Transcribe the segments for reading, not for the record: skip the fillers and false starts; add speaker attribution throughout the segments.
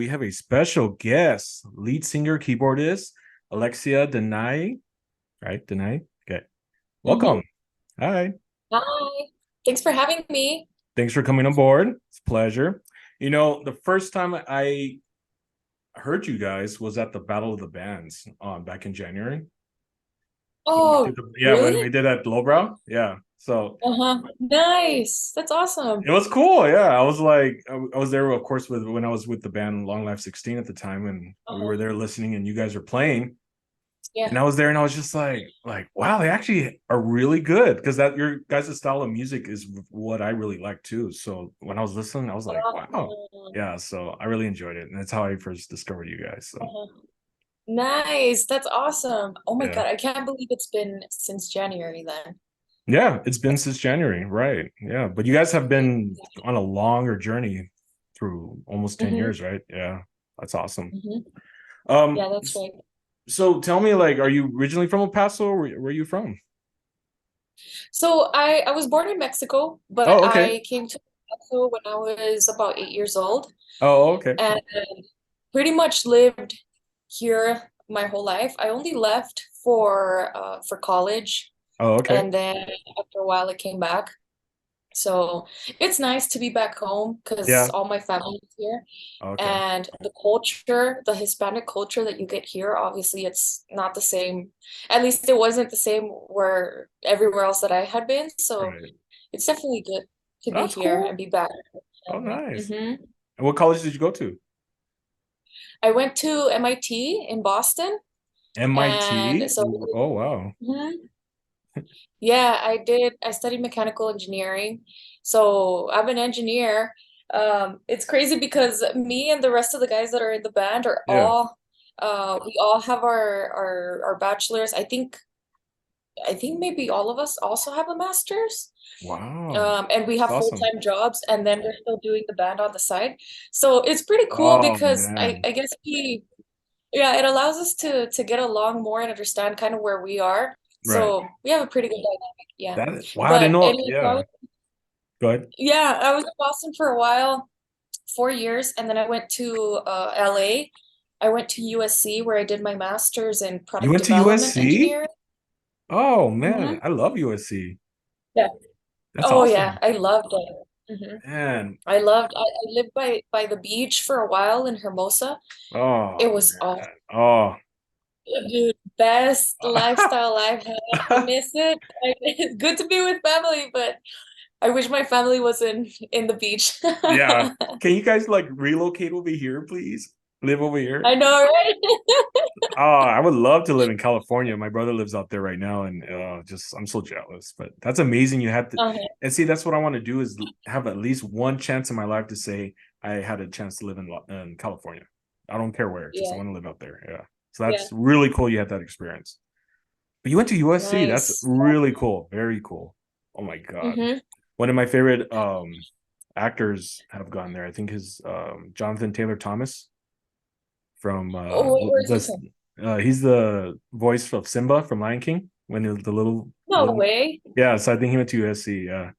Speaker 1: we have a special guest, lead singer, keyboardist, Aleksya Danahe. Right, Danahe? Okay.
Speaker 2: hmm
Speaker 1: Welcome. Hi.
Speaker 2: Hi. Thanks for having me.
Speaker 1: Thanks for coming on board. It's a pleasure. The first time I heard you guys was at the Battle of the Bands back in January.
Speaker 2: Oh,
Speaker 1: When we
Speaker 2: really?
Speaker 1: did at Lowbrow. Yeah. So
Speaker 2: Uh-huh. Nice. That's awesome.
Speaker 1: it was cool. Yeah. I was there, of course, when I was with the band Long Life 16 at the time, and we
Speaker 2: Uh-huh.
Speaker 1: were there listening, and you guys were playing.
Speaker 2: Yeah.
Speaker 1: And I was there and I was just like, wow, they actually are really good because that your guys' style of music is what I really like too. So when I was listening, I was like, wow.
Speaker 2: Awesome.
Speaker 1: Yeah, so I really enjoyed it. And that's how I first discovered you guys. So
Speaker 2: Uh-huh. Nice. That's awesome. Oh my
Speaker 1: yeah.
Speaker 2: God, I can't believe it's been since January then.
Speaker 1: Yeah, it's been since January, right? Yeah. But you guys have been on a longer journey through almost 10
Speaker 2: hmm
Speaker 1: years, right? Yeah. That's awesome.
Speaker 2: hmm
Speaker 1: Um,
Speaker 2: Yeah, that's right.
Speaker 1: so tell me, like, are you originally from El Paso, or where are you from?
Speaker 2: So I was born in Mexico, but
Speaker 1: Oh, okay.
Speaker 2: I came to Mexico when I was about 8 years old
Speaker 1: Oh, okay.
Speaker 2: and pretty much lived here my whole life. I only left for college.
Speaker 1: Oh, okay.
Speaker 2: And then after a while, I came back. So it's nice to be back home because
Speaker 1: Yeah.
Speaker 2: all my family is here.
Speaker 1: Okay.
Speaker 2: And the culture, the Hispanic culture that you get here, obviously it's not the same. At least it wasn't the same where everywhere else that I had been. So
Speaker 1: Right.
Speaker 2: it's definitely good to be
Speaker 1: That's
Speaker 2: here and
Speaker 1: cool.
Speaker 2: be back with
Speaker 1: Oh,
Speaker 2: family.
Speaker 1: nice. And what college did you go to?
Speaker 2: I went to MIT in Boston, and
Speaker 1: MIT.
Speaker 2: so
Speaker 1: Oh, wow.
Speaker 2: mhm. Yeah, I did. I studied mechanical engineering. So I'm an engineer. It's crazy because me and the rest of the guys that are in the band are
Speaker 1: Yeah.
Speaker 2: we all have our bachelors. I think maybe all of us also have a master's.
Speaker 1: Wow.
Speaker 2: And we
Speaker 1: That's
Speaker 2: have
Speaker 1: awesome.
Speaker 2: full-time jobs, and then we're still doing the band on the side. So it's pretty cool
Speaker 1: Oh,
Speaker 2: because I,
Speaker 1: man.
Speaker 2: I guess yeah, it allows us to get along more and understand kind of where we are.
Speaker 1: Right.
Speaker 2: So we have a pretty good dynamic, yeah.
Speaker 1: Wow, I didn't
Speaker 2: But
Speaker 1: know.
Speaker 2: anyway,
Speaker 1: Yeah. Go ahead.
Speaker 2: yeah, I was in Boston for a while, 4 years, and then I went to LA. I went to USC where I did my master's in
Speaker 1: You
Speaker 2: product
Speaker 1: went to
Speaker 2: development
Speaker 1: USC?
Speaker 2: engineering.
Speaker 1: Oh, man.
Speaker 2: hmm
Speaker 1: I love USC.
Speaker 2: Yeah.
Speaker 1: That's
Speaker 2: Oh yeah,
Speaker 1: awesome.
Speaker 2: I loved it.
Speaker 1: Man.
Speaker 2: I lived by the beach for a while in Hermosa. It
Speaker 1: Oh,
Speaker 2: was awesome.
Speaker 1: man. Oh.
Speaker 2: Dude, best lifestyle I've had. I miss it. It's good to be with family, but I wish my family was in the beach.
Speaker 1: Yeah. Can you guys like relocate over here, please? Live over here?
Speaker 2: I know, right?
Speaker 1: Oh, I would love to live in California. My brother lives out there right now, and just I'm so jealous. But that's amazing. You had to,
Speaker 2: Uh-huh.
Speaker 1: and see, that's what I want to do is have at least one chance in my life to say I had a chance to live in California. I don't care where, just I
Speaker 2: Yeah,
Speaker 1: want to live out there. Yeah, so
Speaker 2: yeah.
Speaker 1: that's really cool. You had that experience. But you went to USC. That's
Speaker 2: Nice.
Speaker 1: really cool. Very cool. Oh my god,
Speaker 2: Mm-hmm.
Speaker 1: one of my favorite actors have gone there. I think his Jonathan Taylor Thomas from
Speaker 2: Oh, where's he
Speaker 1: the
Speaker 2: from?
Speaker 1: he's the voice of Simba from Lion King when he was
Speaker 2: No way.
Speaker 1: yeah. So I think he went to USC. Yeah,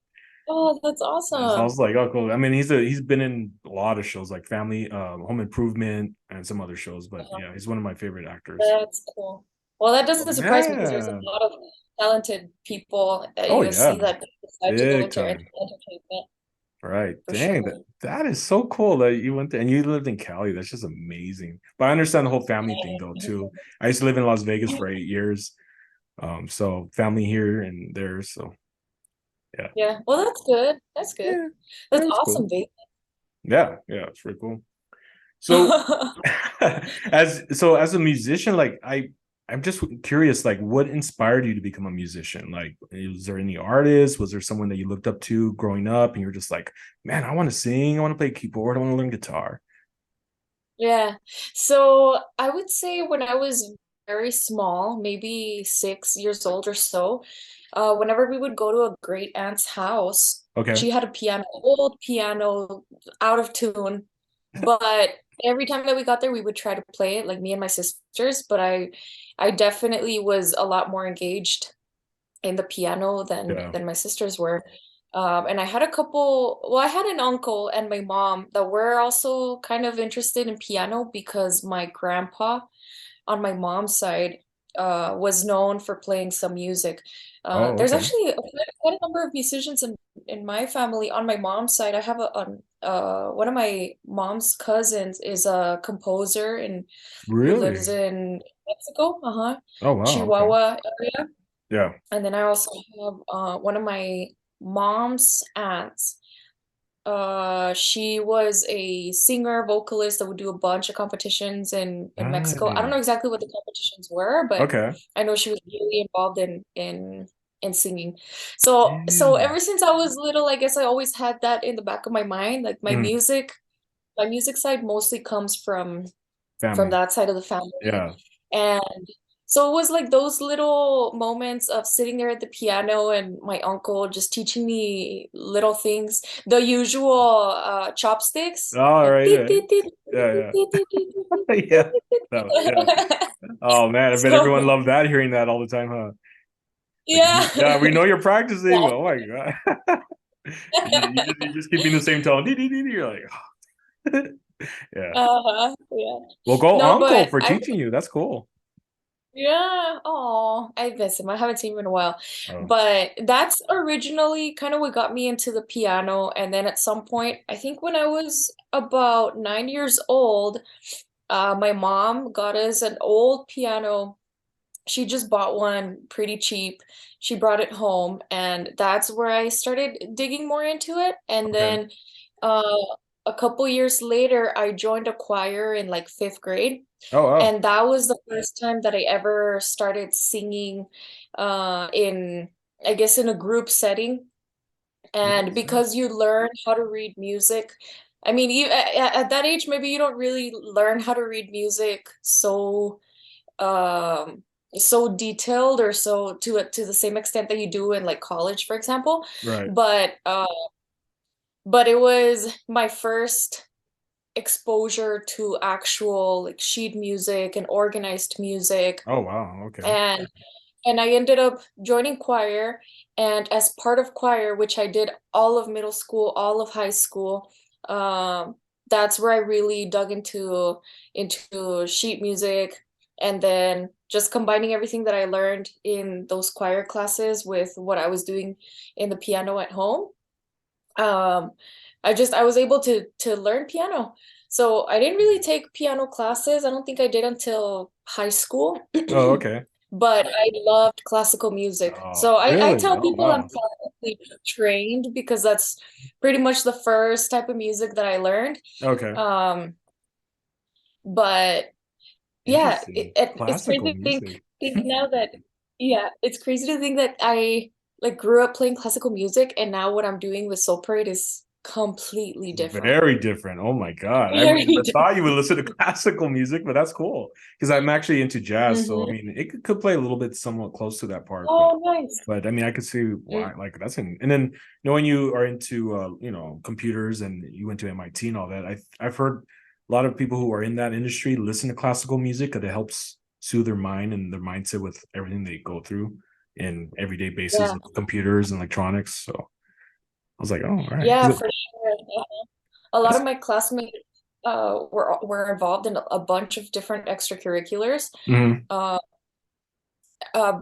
Speaker 2: Oh, that's
Speaker 1: so I
Speaker 2: awesome.
Speaker 1: was like, oh, cool. I mean, he's been in a lot of shows like Family, Home Improvement, and some other shows. But
Speaker 2: Uh-huh.
Speaker 1: yeah, he's one of my favorite actors.
Speaker 2: That's cool. Well, that
Speaker 1: Oh,
Speaker 2: doesn't surprise me because there's a
Speaker 1: yeah.
Speaker 2: lot of talented people at
Speaker 1: Oh
Speaker 2: USC
Speaker 1: yeah,
Speaker 2: that decide to go
Speaker 1: big
Speaker 2: into
Speaker 1: time.
Speaker 2: entertainment
Speaker 1: All right,
Speaker 2: for
Speaker 1: dang,
Speaker 2: sure.
Speaker 1: that is so cool that you went there and you lived in Cali. That's just amazing. But I understand the whole family thing though too. I used to live in Las Vegas for 8 years. So family here and there. So yeah.
Speaker 2: Yeah. Well, that's good. That's good.
Speaker 1: Yeah,
Speaker 2: That's
Speaker 1: that's
Speaker 2: awesome,
Speaker 1: cool.
Speaker 2: babe.
Speaker 1: Yeah, it's pretty cool. So as a musician, like I'm just curious, like what inspired you to become a musician? Like, was there any artist? Was there someone that you looked up to growing up and you're just like, man, I want to sing, I want to play keyboard, I want to learn guitar.
Speaker 2: Yeah. So I would say when I was very small, maybe 6 years old or so, whenever we would go to a great aunt's house,
Speaker 1: Okay.
Speaker 2: she had a piano, old piano, out of tune. But every time that we got there, we would try to play it, like me and my sisters. But I definitely was a lot more engaged in the piano than
Speaker 1: Yeah.
Speaker 2: than my sisters were. And I had a couple, well, I had an uncle and my mom that were also kind of interested in piano because my grandpa on my mom's side was known for playing some music.
Speaker 1: Oh,
Speaker 2: There's
Speaker 1: okay.
Speaker 2: actually quite a number of musicians in my family. On my mom's side, I have one of my mom's cousins is a composer and who lives
Speaker 1: Really?
Speaker 2: in Mexico,
Speaker 1: Oh, wow. Okay.
Speaker 2: Chihuahua area.
Speaker 1: Yeah.
Speaker 2: And then I also have one of my mom's aunts. She was a singer, vocalist that would do a bunch of competitions in Mexico. I don't know
Speaker 1: Nice.
Speaker 2: exactly what the competitions were, but
Speaker 1: Okay.
Speaker 2: I know she was really involved in singing. So
Speaker 1: Yeah.
Speaker 2: ever since I was little, I guess I always had that in the back of my mind. Like
Speaker 1: Mm,
Speaker 2: my music side mostly comes from
Speaker 1: family.
Speaker 2: that side of the family.
Speaker 1: Yeah.
Speaker 2: And so it was like those little moments of sitting there at the piano and my uncle just teaching me little things, the usual chopsticks,
Speaker 1: All
Speaker 2: like
Speaker 1: right.
Speaker 2: beep,
Speaker 1: Yeah.
Speaker 2: beep, beep, beep,
Speaker 1: Yeah.
Speaker 2: beep, beep, beep, beep,
Speaker 1: Yeah.
Speaker 2: beep,
Speaker 1: Yeah.
Speaker 2: beep, beep,
Speaker 1: No, yeah.
Speaker 2: beep.
Speaker 1: Oh man, I bet everyone
Speaker 2: So
Speaker 1: loved that, hearing that all the time, huh? Like,
Speaker 2: yeah.
Speaker 1: yeah, we know you're practicing.
Speaker 2: Yeah.
Speaker 1: Oh my God. You just keeping the same tone. You're like, yeah.
Speaker 2: Yeah.
Speaker 1: Well, go
Speaker 2: No,
Speaker 1: uncle
Speaker 2: but
Speaker 1: for
Speaker 2: I
Speaker 1: teaching you. That's cool.
Speaker 2: yeah, oh, I miss him. I haven't seen him in a while.
Speaker 1: Oh,
Speaker 2: But that's originally kind of what got me into the piano. And then at some point, I think when I was about 9 years old, my mom got us an old piano. She just bought one pretty cheap. She brought it home, and that's where I started digging more into it. And
Speaker 1: okay.
Speaker 2: then uh, a couple years later, I joined a choir in like fifth grade.
Speaker 1: Oh, wow.
Speaker 2: And that was the first time that I ever started singing in, I guess, in a group setting. And
Speaker 1: Nice, nice.
Speaker 2: because you learn how to read music, I mean, at that age, maybe you don't really learn how to read music um, so detailed or so to the same extent that you do in like college, for example.
Speaker 1: Right.
Speaker 2: But uh, but it was my first exposure to actual like sheet music and organized music
Speaker 1: Oh, wow. Okay.
Speaker 2: and I ended up joining choir, and as part of choir, which I did all of middle school, all of high school, um, that's where I really dug into sheet music, and then just combining everything that I learned in those choir classes with what I was doing in the piano at home. Um, I was able to learn piano. So I didn't really take piano classes. I don't think I did until high school.
Speaker 1: Oh, okay.
Speaker 2: But I loved classical music.
Speaker 1: Oh,
Speaker 2: So I
Speaker 1: really?
Speaker 2: tell
Speaker 1: Oh,
Speaker 2: people I'm
Speaker 1: wow.
Speaker 2: classically trained because that's pretty much the first type of music that I learned.
Speaker 1: Okay.
Speaker 2: Um, but yeah,
Speaker 1: Interesting.
Speaker 2: it's
Speaker 1: Classical
Speaker 2: crazy to
Speaker 1: music.
Speaker 2: think now that yeah, it's crazy to think that I like grew up playing classical music and now what I'm doing with Soul Parade is completely different.
Speaker 1: Very different. Oh my God. I
Speaker 2: Very
Speaker 1: wouldn't have thought you would
Speaker 2: different.
Speaker 1: listen to classical music, but that's cool. Because I'm actually into jazz. So I
Speaker 2: Hmm.
Speaker 1: mean it could play a little bit somewhat close to that part, but
Speaker 2: Oh, nice.
Speaker 1: I mean I could see
Speaker 2: Mm.
Speaker 1: why, like that's and then knowing you are into computers and you went to MIT and all that, I've heard a lot of people who are in that industry listen to classical music because it helps soothe their mind and their mindset with everything they go through in everyday basis
Speaker 2: Yeah.
Speaker 1: with computers and electronics. So I was like, oh, all right.
Speaker 2: Yeah, for sure. A lot of
Speaker 1: That's
Speaker 2: my classmates were involved in a bunch of different extracurriculars.
Speaker 1: mhm.
Speaker 2: Uh,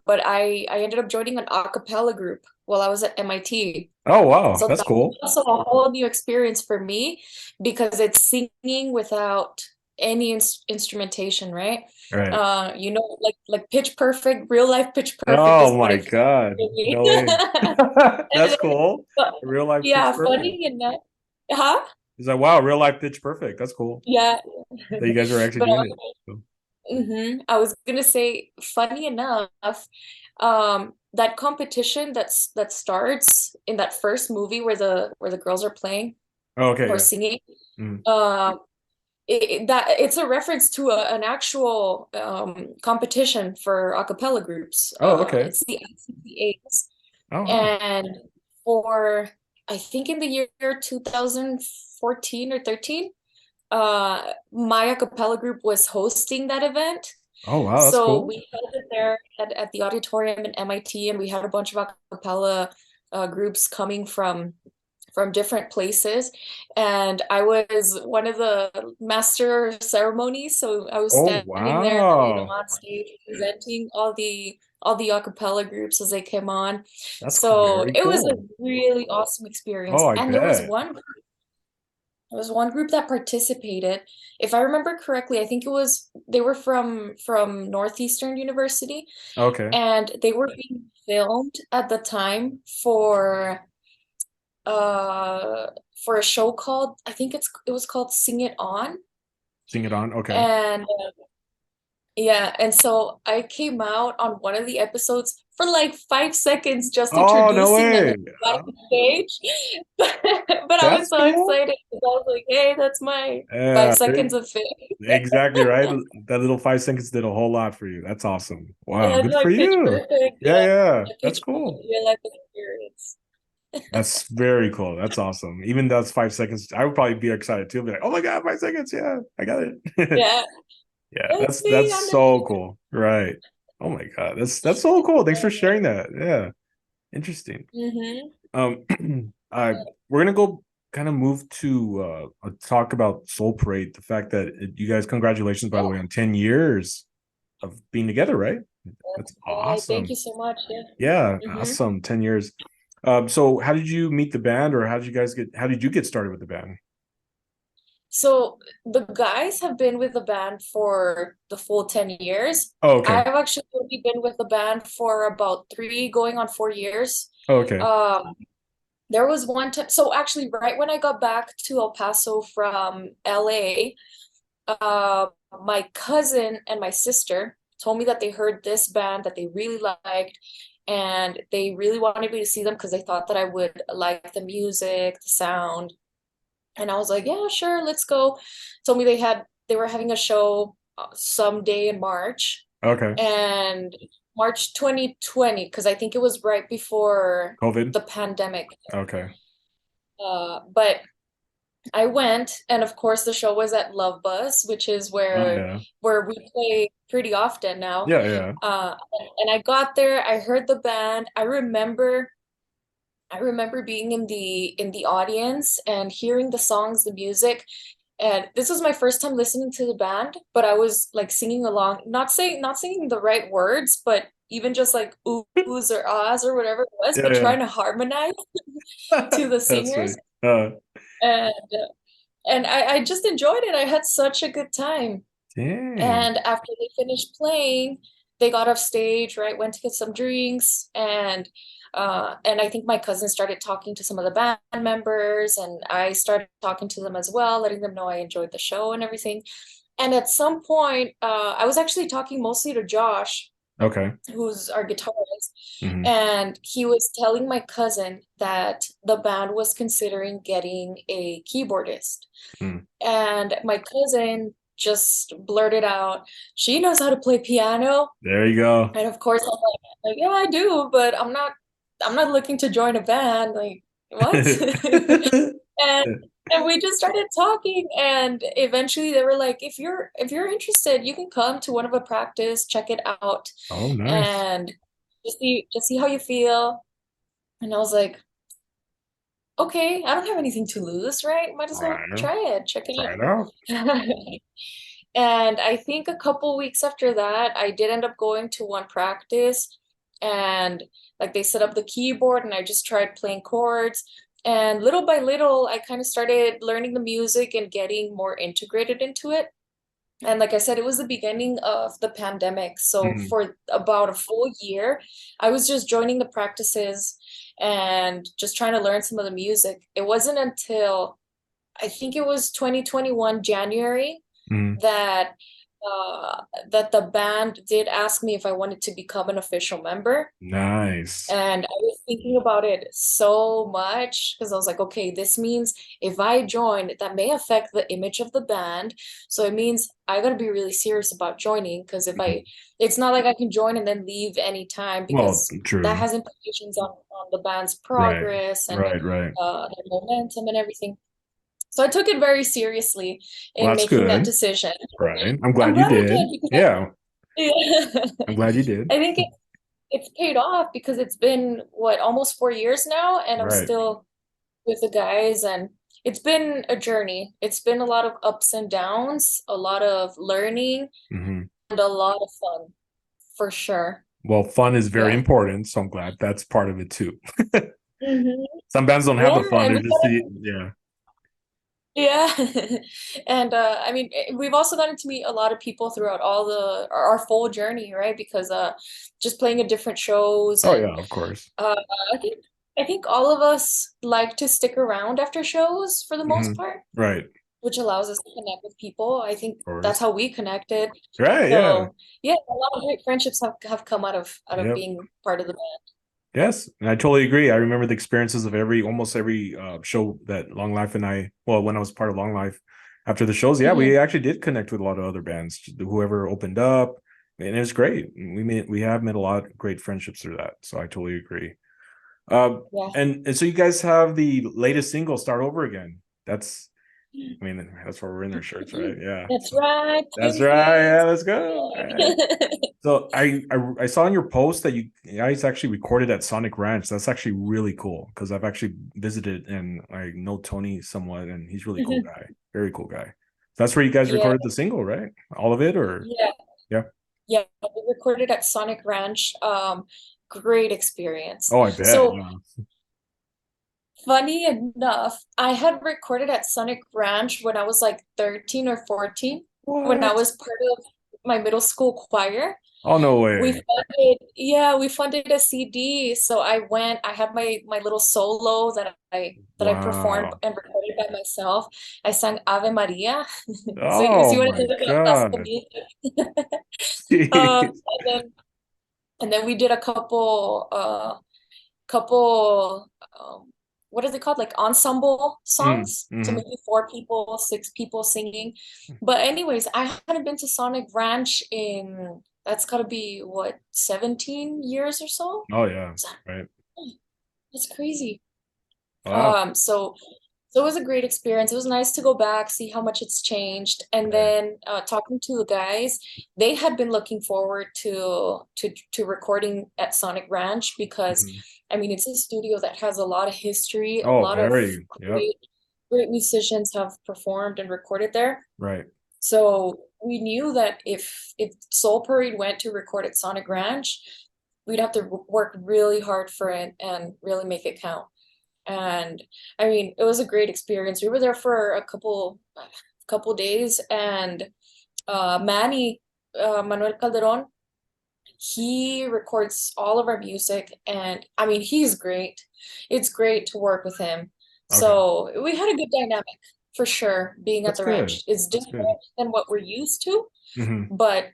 Speaker 2: but I ended up joining an a cappella group while I was at MIT.
Speaker 1: Oh wow,
Speaker 2: So
Speaker 1: that's
Speaker 2: that was
Speaker 1: cool.
Speaker 2: also a whole new experience for me because it's singing without any instrumentation, right?
Speaker 1: All right.
Speaker 2: Like pitch perfect, real life pitch perfect is
Speaker 1: Oh
Speaker 2: what
Speaker 1: my
Speaker 2: it feels
Speaker 1: God.
Speaker 2: to me.
Speaker 1: No way.
Speaker 2: And
Speaker 1: That's
Speaker 2: then,
Speaker 1: cool.
Speaker 2: but,
Speaker 1: Real life pitch
Speaker 2: yeah,
Speaker 1: perfect.
Speaker 2: funny enough, huh?
Speaker 1: He's like, wow, real life pitch perfect. That's cool
Speaker 2: Yeah.
Speaker 1: that you guys are actually
Speaker 2: But
Speaker 1: doing it. So,
Speaker 2: I was gonna say, funny enough, that competition that starts in that first movie where the girls are playing
Speaker 1: oh, okay,
Speaker 2: or
Speaker 1: yeah.
Speaker 2: singing,
Speaker 1: Mm.
Speaker 2: um, that it's a reference to an actual competition for a cappella groups.
Speaker 1: Oh, okay.
Speaker 2: It's the ICCAs,
Speaker 1: Oh, wow.
Speaker 2: and for I think in the year 2014 or 13, my a cappella group was hosting that event.
Speaker 1: Oh, wow. That's
Speaker 2: So
Speaker 1: cool.
Speaker 2: we held it there at the auditorium in MIT, and we had a bunch of a cappella. groups coming from different places, and I was one of the master ceremonies, so I was
Speaker 1: Oh
Speaker 2: standing there,
Speaker 1: wow.
Speaker 2: on stage presenting all the a cappella groups as they came on.
Speaker 1: That's
Speaker 2: So
Speaker 1: very
Speaker 2: it was a
Speaker 1: cool.
Speaker 2: really awesome
Speaker 1: Oh,
Speaker 2: experience.
Speaker 1: I
Speaker 2: And
Speaker 1: bet.
Speaker 2: there was one group that participated. If I remember correctly, I think they were from Northeastern University,
Speaker 1: Okay.
Speaker 2: and they were being filmed at the time uh for a show called, I think it was called Sing It On.
Speaker 1: Sing it on. Okay.
Speaker 2: And yeah, and so I came out on one of the episodes for like 5 seconds just
Speaker 1: Oh, no
Speaker 2: introducing, and then
Speaker 1: way.
Speaker 2: got on stage. But I was
Speaker 1: That's
Speaker 2: so
Speaker 1: cool.
Speaker 2: excited because I was like, hey, that's my five
Speaker 1: Yeah,
Speaker 2: seconds of fame.
Speaker 1: exactly right. That little 5 seconds did a whole lot for you. That's awesome. Wow,
Speaker 2: And
Speaker 1: good
Speaker 2: my
Speaker 1: for
Speaker 2: pitch
Speaker 1: you.
Speaker 2: perfect,
Speaker 1: Yeah,
Speaker 2: yeah,
Speaker 1: yeah.
Speaker 2: my
Speaker 1: That's
Speaker 2: pitch
Speaker 1: cool.
Speaker 2: perfect real life experience.
Speaker 1: That's very cool. That's awesome. Even though it's 5 seconds, I would probably be excited too. Be like, oh my God, 5 seconds. Yeah, I got it.
Speaker 2: Yeah,
Speaker 1: Yeah,
Speaker 2: that's me.
Speaker 1: that's
Speaker 2: I'm
Speaker 1: so cool. Right. Oh my God. That's so cool. Thanks for sharing that. Yeah. Interesting.
Speaker 2: the
Speaker 1: Um we're gonna go kind of move to talk about Soul Parade, the fact that you guys, congratulations by the way
Speaker 2: Oh,
Speaker 1: on 10 years of being together, right? That's
Speaker 2: thank you
Speaker 1: awesome.
Speaker 2: so much. Yeah.
Speaker 1: Yeah,
Speaker 2: hmm
Speaker 1: awesome. 10 years. So how did you meet the band, or how did you get started with the band?
Speaker 2: So the guys have been with the band for the full 10 years.
Speaker 1: Oh, okay.
Speaker 2: I've actually only been with the band for about 3, going on 4 years.
Speaker 1: Oh, okay.
Speaker 2: Um, there was one time, so actually, right when I got back to El Paso from LA, uh, my cousin and my sister told me that they heard this band that they really liked, and they really wanted me to see them because they thought that I would like the music, the sound. And I was like, yeah, sure, let's go. Told me they were having a show someday in March,
Speaker 1: Okay.
Speaker 2: and March 2020, because I think it was right before
Speaker 1: COVID.
Speaker 2: the pandemic.
Speaker 1: Okay.
Speaker 2: But I went, and of course the show was at Love Bus, which is
Speaker 1: Oh
Speaker 2: where
Speaker 1: yeah.
Speaker 2: we play pretty often now.
Speaker 1: Yeah, yeah.
Speaker 2: And I got there, I heard the band. I remember being in the audience and hearing the songs, the music. And this was my first time listening to the band, but I was like singing along, not singing the right words, but even just like oohs or ahs or whatever it was,
Speaker 1: Yeah,
Speaker 2: but
Speaker 1: yeah.
Speaker 2: trying to harmonize to the
Speaker 1: That's sweet.
Speaker 2: singers. And I just enjoyed it. I had such a good time.
Speaker 1: Dang.
Speaker 2: And after they finished playing, they got off stage, right? Went to get some drinks, and I think my cousin started talking to some of the band members, and I started talking to them as well, letting them know I enjoyed the show and everything. And at some point, I was actually talking mostly to Josh,
Speaker 1: Okay.
Speaker 2: who's our guitarist,
Speaker 1: Hmm.
Speaker 2: and he was telling my cousin that the band was considering getting a keyboardist.
Speaker 1: Mm.
Speaker 2: And my cousin just blurted out, she knows how to play piano.
Speaker 1: There you go.
Speaker 2: And of course I'm like, yeah, I do, but I'm not looking to join a band. Like, what? And and we just started talking, and eventually they were like, if you're interested, you can come to one of a practice, check it out,
Speaker 1: Oh, nice.
Speaker 2: and just see how you feel. And I was like, okay, I don't have anything to lose, right? Might as well
Speaker 1: Right.
Speaker 2: try it, check it
Speaker 1: Try it out.
Speaker 2: out. And I think a couple weeks after that, I did end up going to one practice, and like they set up the keyboard and I just tried playing chords. And little by little, I kind of started learning the music and getting more integrated into it. And like I said, it was the beginning of the pandemic. So
Speaker 1: Hmm.
Speaker 2: for about a full year, I was just joining the practices and just trying to learn some of the music. It wasn't until I think it was 2021 January
Speaker 1: Hmm.
Speaker 2: that that the band did ask me if I wanted to become an official member.
Speaker 1: Nice.
Speaker 2: And I was thinking about it so much because I was like, okay, this means if I join, that may affect the image of the band. So it means I gotta be really serious about joining, because
Speaker 1: Mhm.
Speaker 2: it's not like I can join and then leave anytime,
Speaker 1: Well,
Speaker 2: because that
Speaker 1: true.
Speaker 2: has implications on the band's
Speaker 1: Right.
Speaker 2: progress and
Speaker 1: Right. Right.
Speaker 2: their momentum and everything. So I took it very seriously
Speaker 1: Well,
Speaker 2: in
Speaker 1: that's
Speaker 2: making that
Speaker 1: good.
Speaker 2: decision.
Speaker 1: Right. I'm
Speaker 2: I'm
Speaker 1: glad you
Speaker 2: glad I
Speaker 1: did.
Speaker 2: did because
Speaker 1: Yeah.
Speaker 2: yeah.
Speaker 1: I'm glad you did.
Speaker 2: I think it's paid off because it's been what, almost 4 years now, and I'm
Speaker 1: Right.
Speaker 2: still with the guys, and it's been a journey. It's been a lot of ups and downs, a lot of learning,
Speaker 1: Hmm.
Speaker 2: and a lot of fun, for sure.
Speaker 1: Well, fun is very
Speaker 2: Yeah.
Speaker 1: important, so I'm glad that's part of it too.
Speaker 2: Hmm.
Speaker 1: Some bands don't have
Speaker 2: Yeah,
Speaker 1: the fun;
Speaker 2: and
Speaker 1: they're
Speaker 2: we
Speaker 1: just the yeah.
Speaker 2: yeah. And I mean, we've also gotten to meet a lot of people throughout all our full journey, right? Because just playing at different shows,
Speaker 1: Oh
Speaker 2: and
Speaker 1: yeah, of course.
Speaker 2: uh I think I think all of us like to stick around after shows for the most
Speaker 1: Hmm.
Speaker 2: part,
Speaker 1: Right, of
Speaker 2: which allows us to connect with people. I think that's
Speaker 1: course.
Speaker 2: how we connected.
Speaker 1: Right, yeah,
Speaker 2: So yeah, a lot of great friendships have come out of
Speaker 1: yep.
Speaker 2: being part of the band.
Speaker 1: Yes, and I totally agree. I remember the experiences of almost every show that Long Life and I, well, when I was part of Long Life, after the shows, yeah, we
Speaker 2: Hmm.
Speaker 1: actually did connect with a lot of other bands, whoever opened up, and it was great. We have made a lot of great friendships through that. So I totally agree. Uh,
Speaker 2: Yeah.
Speaker 1: and so you guys have the latest single, "Start Over Again." That's, I mean, that's why we're in their shirts, right? Yeah.
Speaker 2: That's
Speaker 1: So
Speaker 2: right,
Speaker 1: that's
Speaker 2: Twin
Speaker 1: right. Yeah,
Speaker 2: Peaks.
Speaker 1: let's go. All right. So I saw in your post that you guys actually recorded at Sonic Ranch. That's actually really cool because I've actually visited and I know Tony somewhat, and he's a really cool guy, very cool guy. That's where you guys
Speaker 2: Yeah,
Speaker 1: recorded the single, right? All of it, or
Speaker 2: yeah,
Speaker 1: yeah?
Speaker 2: yeah. We recorded at Sonic Ranch. Great experience.
Speaker 1: Oh, I bet.
Speaker 2: So
Speaker 1: Yeah.
Speaker 2: funny enough, I had recorded at Sonic Ranch when I was like 13 or 14, when I
Speaker 1: What?
Speaker 2: was part of my middle school choir.
Speaker 1: Oh no
Speaker 2: We
Speaker 1: way!
Speaker 2: funded, yeah, we funded a CD. So I had my little solo that I performed
Speaker 1: Wow.
Speaker 2: and recorded by myself. I sang Ave Maria. So
Speaker 1: Oh
Speaker 2: you want to
Speaker 1: my
Speaker 2: talk about gospel
Speaker 1: God.
Speaker 2: music?
Speaker 1: Jeez.
Speaker 2: And then we did a couple what is it called, like ensemble
Speaker 1: Mm,
Speaker 2: songs, so
Speaker 1: hmm.
Speaker 2: maybe 4 people, 6 people singing. But anyways, I hadn't been to Sonic Ranch in, that's got to be what, 17 years or so.
Speaker 1: Oh yeah.
Speaker 2: Is that,
Speaker 1: Right.
Speaker 2: that's crazy.
Speaker 1: Wow.
Speaker 2: So it was a great experience. It was nice to go back, see how much it's changed, and
Speaker 1: Right.
Speaker 2: then talking to the guys, they had been looking forward to recording at Sonic Ranch because,
Speaker 1: Mhm.
Speaker 2: I mean, it's a studio that has a lot of history. A
Speaker 1: Oh,
Speaker 2: lot of
Speaker 1: very. Yep.
Speaker 2: great musicians have performed and recorded there.
Speaker 1: Right.
Speaker 2: So we knew that if Soul Parade went to record at Sonic Ranch, we'd have to work really hard for it and really make it count. And I mean, it was a great experience. We were there for a couple days, and Manny, Manuel Calderon, he records all of our music, and I mean, he's great. It's great to work with him.
Speaker 1: Okay.
Speaker 2: So we had a good dynamic for sure being at
Speaker 1: That's
Speaker 2: the
Speaker 1: good.
Speaker 2: ranch. It's
Speaker 1: That's good.
Speaker 2: different than what we're used to,
Speaker 1: Hmm.
Speaker 2: but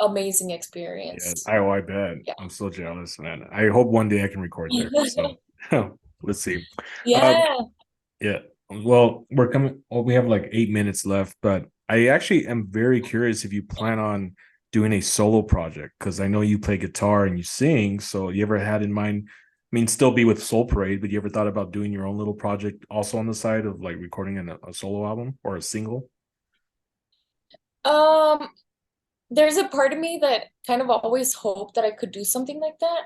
Speaker 2: amazing
Speaker 1: Yeah.
Speaker 2: experience.
Speaker 1: I bet. I'm so jealous, man. I hope one day I can record there.
Speaker 2: Yeah.
Speaker 1: So let's see. Uh,
Speaker 2: Yeah.
Speaker 1: yeah. Well, we're coming. Oh, we have like 8 minutes left, but I actually am very curious if you plan on doing a solo project because I know you play guitar and you sing. So you ever had in mind? I mean, still be with Soul Parade, but you ever thought about doing your own little project also on the side of like recording a solo album or a single?
Speaker 2: Um, there's a part of me that kind of always hoped that I could do something like that.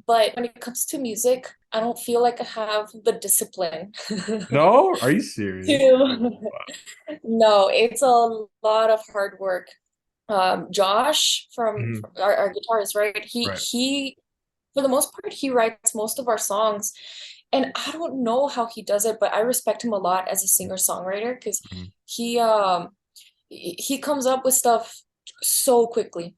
Speaker 2: But when it comes to music, I don't feel like I have the discipline
Speaker 1: No, are you serious?
Speaker 2: to. No, it's a lot of hard work. Josh
Speaker 1: Mhm.
Speaker 2: from our guitarist, right?
Speaker 1: Right.
Speaker 2: He for the most part he writes most of our songs. And I don't know how he does it, but I respect him a lot as a singer-songwriter because
Speaker 1: Mhm.
Speaker 2: he um he comes up with stuff so quickly.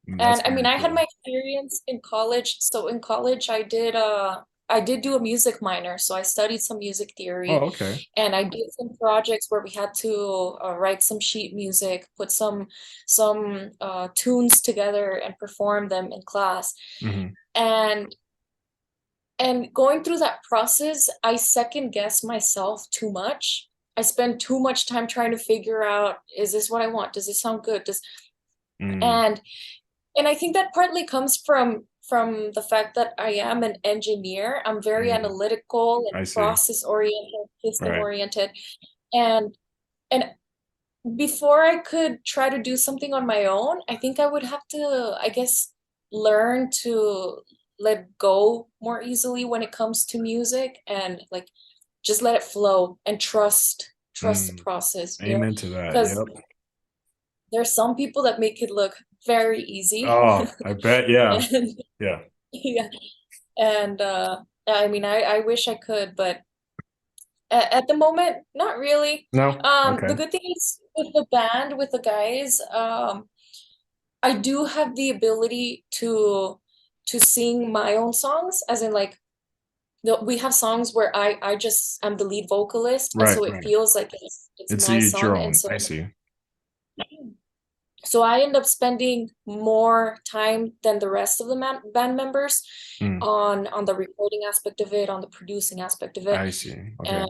Speaker 1: That's
Speaker 2: And I mean,
Speaker 1: very
Speaker 2: I had
Speaker 1: cool.
Speaker 2: my experience in college. So in college, I did do a music minor. So I studied some music
Speaker 1: Oh,
Speaker 2: theory,
Speaker 1: okay.
Speaker 2: and I did some projects where we had to write some sheet music, put some tunes together and perform them in class.
Speaker 1: Hmm.
Speaker 2: And and going through that process, I second guess myself too much. I spend too much time trying to figure out, is this what I want? Does this sound good? Does
Speaker 1: Mm,
Speaker 2: and And I think that partly comes from the fact that I am an engineer. I'm very
Speaker 1: mm.
Speaker 2: analytical and
Speaker 1: I see.
Speaker 2: process oriented, system
Speaker 1: Right.
Speaker 2: oriented. And and before I could try to do something on my own, I think I would have to, I guess, learn to let go more easily when it comes to music, and like just let it flow and trust the
Speaker 1: Mm,
Speaker 2: process,
Speaker 1: amen to that.
Speaker 2: because
Speaker 1: Yep.
Speaker 2: there's some people that make it look very easy.
Speaker 1: Oh, I bet. Yeah.
Speaker 2: And
Speaker 1: Yeah.
Speaker 2: yeah, and I mean, I wish I could, but at the moment, not really.
Speaker 1: No. Okay.
Speaker 2: The good thing is with the band, with the guys, I do have the ability to sing my own songs, as in like we have songs where I just am the lead vocalist, and
Speaker 1: Right.
Speaker 2: so it
Speaker 1: Right.
Speaker 2: feels like it's my
Speaker 1: It's your
Speaker 2: song, and
Speaker 1: own. I see.
Speaker 2: so I end up spending more time than the rest of the band members
Speaker 1: Mm,
Speaker 2: on the recording aspect of it, on the producing aspect of it,
Speaker 1: I see. Okay.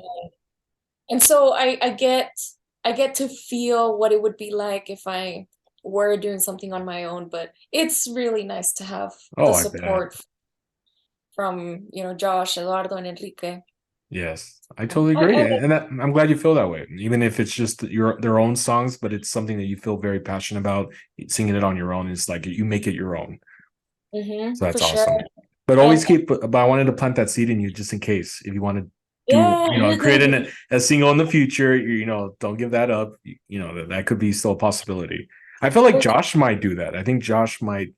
Speaker 2: and so I get to feel what it would be like if I were doing something on my own, but it's really nice to have the
Speaker 1: Oh, I bet.
Speaker 2: support from, Josh, Eduardo, and Enrique.
Speaker 1: Yes, I totally agree,
Speaker 2: I
Speaker 1: and I'm glad you feel that way. Even if it's just their own songs, but it's something that you feel very passionate about. Singing it on your own is like you make it your own. So
Speaker 2: for
Speaker 1: that's
Speaker 2: sure.
Speaker 1: awesome. But
Speaker 2: And
Speaker 1: always keep. But I wanted to plant that seed in you just in case if you want to do,
Speaker 2: yeah.
Speaker 1: create a single in the future. Don't give that up. That could be still a possibility. I feel like Josh might do that. I think Josh might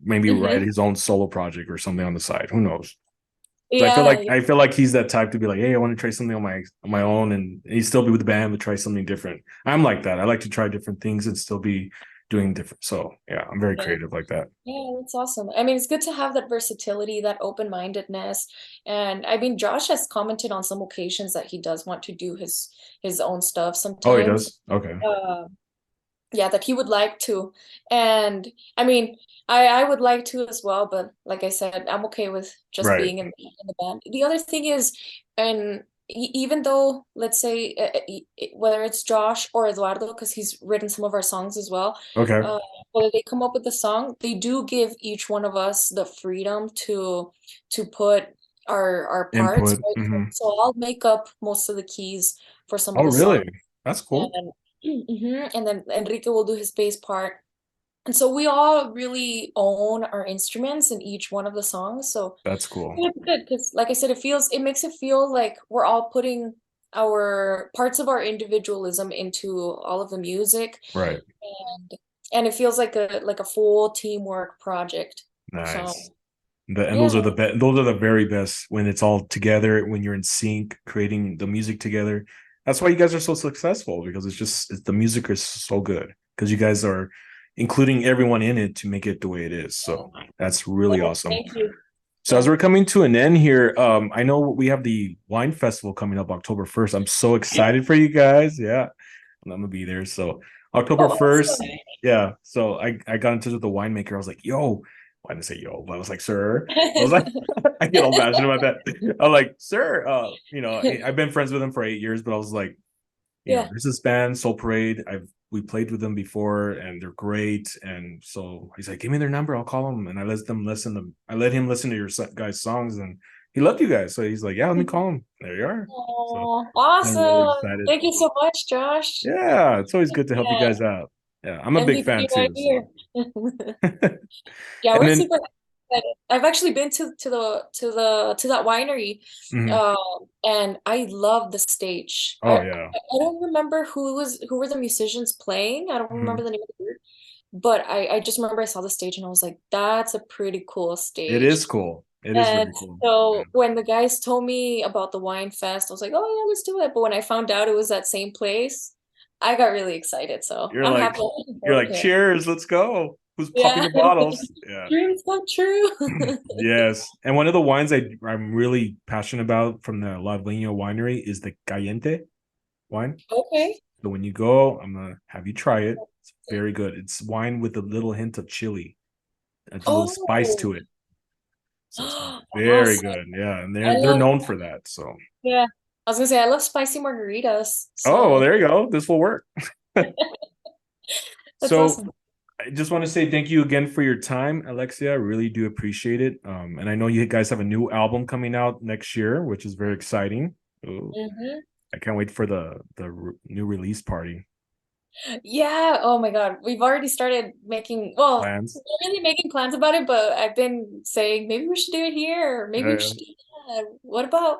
Speaker 1: maybe write
Speaker 2: Mhm.
Speaker 1: his own solo project or something on the side. Who knows? So
Speaker 2: Yeah.
Speaker 1: I feel like he's that type to be like, hey, I want to try something on my own, and he still be with the band, but try something different. I'm like that. I like to try different things and still be doing different. So yeah, I'm very
Speaker 2: Yeah.
Speaker 1: creative like that.
Speaker 2: Yeah, that's awesome. I mean, it's good to have that versatility, that open-mindedness. And I mean, Josh has commented on some occasions that he does want to do his own stuff
Speaker 1: Oh, he
Speaker 2: sometimes.
Speaker 1: does. Okay,
Speaker 2: Uh, yeah, that he would like to. And I mean, I would like to as well, but like I said, I'm okay with just
Speaker 1: right.
Speaker 2: being in the band. The other thing is, and even though, let's say, whether it's Josh or Eduardo, because he's written some of our songs as well,
Speaker 1: Okay,
Speaker 2: uh, whether they come up with the song, they do give each one of us the freedom to put our parts,
Speaker 1: input.
Speaker 2: right? So,
Speaker 1: Hmm.
Speaker 2: so I'll make up most of the keys for some
Speaker 1: Oh,
Speaker 2: of the songs,
Speaker 1: really? That's cool.
Speaker 2: and and then Enrique will do his bass part. And so we all really own our instruments in each one of the songs. So
Speaker 1: That's cool.
Speaker 2: yeah, it's good because, like I said, it makes it feel like we're all putting our parts of our individualism into all of the music,
Speaker 1: Right.
Speaker 2: and it feels like a full teamwork project. So
Speaker 1: Nice. And
Speaker 2: yeah.
Speaker 1: those are the best. Those are the very best when it's all together. When you're in sync, creating the music together. That's why you guys are so successful because the music is so good because you guys are including everyone in it to make it the way it is. So that's really awesome.
Speaker 2: Thank you.
Speaker 1: So as
Speaker 2: Yeah.
Speaker 1: we're coming to an end here, I know we have the wine festival coming up October 1st. I'm so excited for you guys. Yeah, I'm gonna be there. So October
Speaker 2: Oh,
Speaker 1: 1st.
Speaker 2: awesome.
Speaker 1: Yeah. So I got in touch with the winemaker. I was like, yo, why didn't I say yo? But I was like, sir. I was like, I get all passionate about that. I'm like, sir, I've been friends with him for 8 years, but I was like,
Speaker 2: Yeah.
Speaker 1: there's this band, Soul Parade. We played with them before and they're great. And so he's like, give me their number, I'll call them. And I let him listen to your guys' songs and he loved you guys. So he's like, yeah, let me call him. There you are. So
Speaker 2: Oh,
Speaker 1: I'm really
Speaker 2: awesome.
Speaker 1: excited.
Speaker 2: Thank you so much, Josh.
Speaker 1: Yeah, it's always good to help you
Speaker 2: Yeah.
Speaker 1: guys out. Yeah, I'm a big fan
Speaker 2: MVP right
Speaker 1: too. So
Speaker 2: here. Yeah,
Speaker 1: and
Speaker 2: we're
Speaker 1: then
Speaker 2: super excited. I've actually been to that winery,
Speaker 1: mhm.
Speaker 2: and I love the stage.
Speaker 1: Oh yeah.
Speaker 2: I don't remember who were the musicians playing. I don't remember
Speaker 1: Mhm.
Speaker 2: the name of the group, but I just remember I saw the stage and I was like, that's a pretty cool
Speaker 1: It
Speaker 2: stage.
Speaker 1: is cool. It is
Speaker 2: And
Speaker 1: really cool. Yeah.
Speaker 2: so when the guys told me about the wine fest, I was like, oh yeah, let's do it. But when I found out it was that same place, I got really excited. So
Speaker 1: You're
Speaker 2: I'm
Speaker 1: like
Speaker 2: happy. I'm looking
Speaker 1: you're
Speaker 2: forward
Speaker 1: like,
Speaker 2: to it.
Speaker 1: cheers, let's go. Who's popping
Speaker 2: Yeah.
Speaker 1: the bottles? Yeah.
Speaker 2: Dreams come true.
Speaker 1: Yes. And one of the wines I'm really passionate about from the La Viña winery is the Caliente wine.
Speaker 2: Okay.
Speaker 1: So when you go, I'm gonna have you try it. It's very good. It's wine with a little hint of chili, a little spice
Speaker 2: Oh,
Speaker 1: to it. So it's very
Speaker 2: awesome.
Speaker 1: good. Yeah, and
Speaker 2: I
Speaker 1: they're
Speaker 2: love,
Speaker 1: known for that. So
Speaker 2: yeah. I was gonna say I love spicy margaritas.
Speaker 1: oh, well,
Speaker 2: So
Speaker 1: there you go. This will work.
Speaker 2: that's
Speaker 1: So
Speaker 2: awesome.
Speaker 1: I just want to say thank you again for your time, Alexia. I really do appreciate it. And I know you guys have a new album coming out next year, which is very exciting. Ooh,
Speaker 2: Hmm.
Speaker 1: I can't wait for the new release party.
Speaker 2: Yeah, oh my God. We've already started making, well,
Speaker 1: Plans?
Speaker 2: not really making plans about it, but I've been saying maybe we should do it here, or maybe
Speaker 1: Yeah,
Speaker 2: we
Speaker 1: yeah.
Speaker 2: should do that. What about?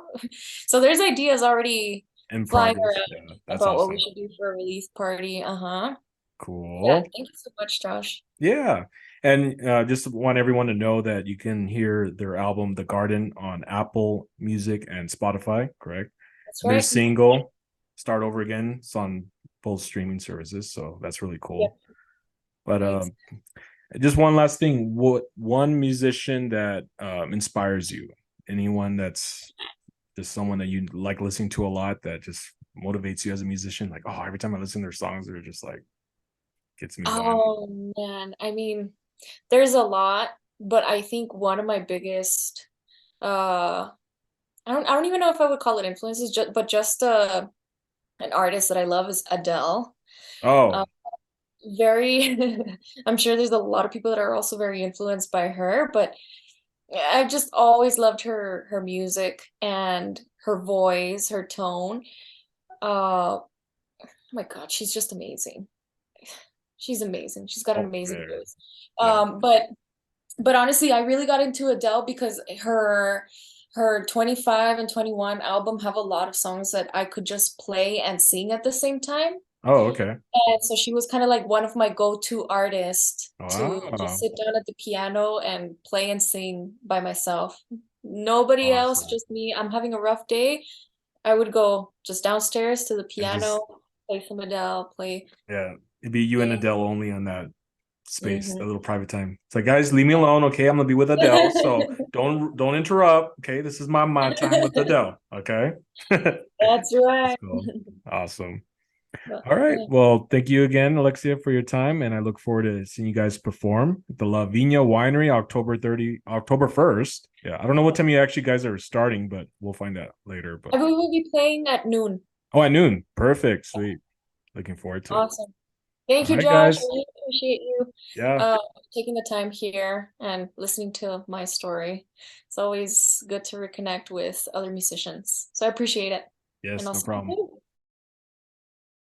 Speaker 2: So there's ideas already
Speaker 1: In
Speaker 2: flying
Speaker 1: progress.
Speaker 2: around
Speaker 1: Yeah, that's
Speaker 2: about what we
Speaker 1: awesome.
Speaker 2: should do for a release party. Uh-huh. Yeah,
Speaker 1: Cool.
Speaker 2: thank you so much, Josh.
Speaker 1: Yeah. And just want everyone to know that you can hear their album The Garden on Apple Music and Spotify, correct?
Speaker 2: That's
Speaker 1: And their
Speaker 2: right.
Speaker 1: single, Start Over Again, it's on both streaming services, so that's really
Speaker 2: Yep,
Speaker 1: cool. But
Speaker 2: thanks.
Speaker 1: just one last thing, what one musician that inspires you? Anyone that's just someone that you like listening to a lot that just motivates you as a musician? Like, oh, every time I listen to their songs, they're just like gets me going.
Speaker 2: Oh man, I mean, there's a lot, but I think one of my biggest I don't even know if I would call it influences, but just an artist that I love is Adele. Uh,
Speaker 1: Oh,
Speaker 2: very, I'm sure there's a lot of people that are also very influenced by her, but I've just always loved her music and her voice, her tone. Oh my God, she's just amazing. She's amazing. She's got an
Speaker 1: oh,
Speaker 2: amazing
Speaker 1: there.
Speaker 2: voice.
Speaker 1: Yeah.
Speaker 2: But honestly, I really got into Adele because her 25 and 21 album have a lot of songs that I could just play and sing at the same time.
Speaker 1: Oh, okay.
Speaker 2: And so she was kind of like one of my go-to artists to just
Speaker 1: Wow.
Speaker 2: sit down at the piano and play and sing by myself. Nobody else,
Speaker 1: Awesome.
Speaker 2: just me. I'm having a rough day. I would go just downstairs to the
Speaker 1: And just
Speaker 2: piano, play some Adele, play.
Speaker 1: yeah, it'd be you and
Speaker 2: Yeah.
Speaker 1: Adele only on that space,
Speaker 2: Hmm.
Speaker 1: that little private time. It's like, guys, leave me alone. Okay, I'm gonna be with Adele. So don't interrupt. Okay, this is my time with Adele. Okay.
Speaker 2: That's
Speaker 1: That's
Speaker 2: right.
Speaker 1: cool. Awesome.
Speaker 2: But,
Speaker 1: All right.
Speaker 2: yeah.
Speaker 1: Well, thank you again, Alexia, for your time, and I look forward to seeing you guys perform at the La Vina Winery, October 1st. Yeah, I don't know what time you actually guys are starting, but we'll find out later. But
Speaker 2: I believe we'll be playing at noon.
Speaker 1: oh, at noon. Perfect. Sweet. Looking forward to it.
Speaker 2: Awesome.
Speaker 1: All
Speaker 2: Thank you,
Speaker 1: right,
Speaker 2: Josh. I
Speaker 1: guys.
Speaker 2: really appreciate you
Speaker 1: Yeah.
Speaker 2: uh, taking the time here and listening to my story. It's always good to reconnect with other musicians. So I appreciate it. And
Speaker 1: Yes,
Speaker 2: I'll
Speaker 1: no
Speaker 2: see you
Speaker 1: problem.
Speaker 2: soon.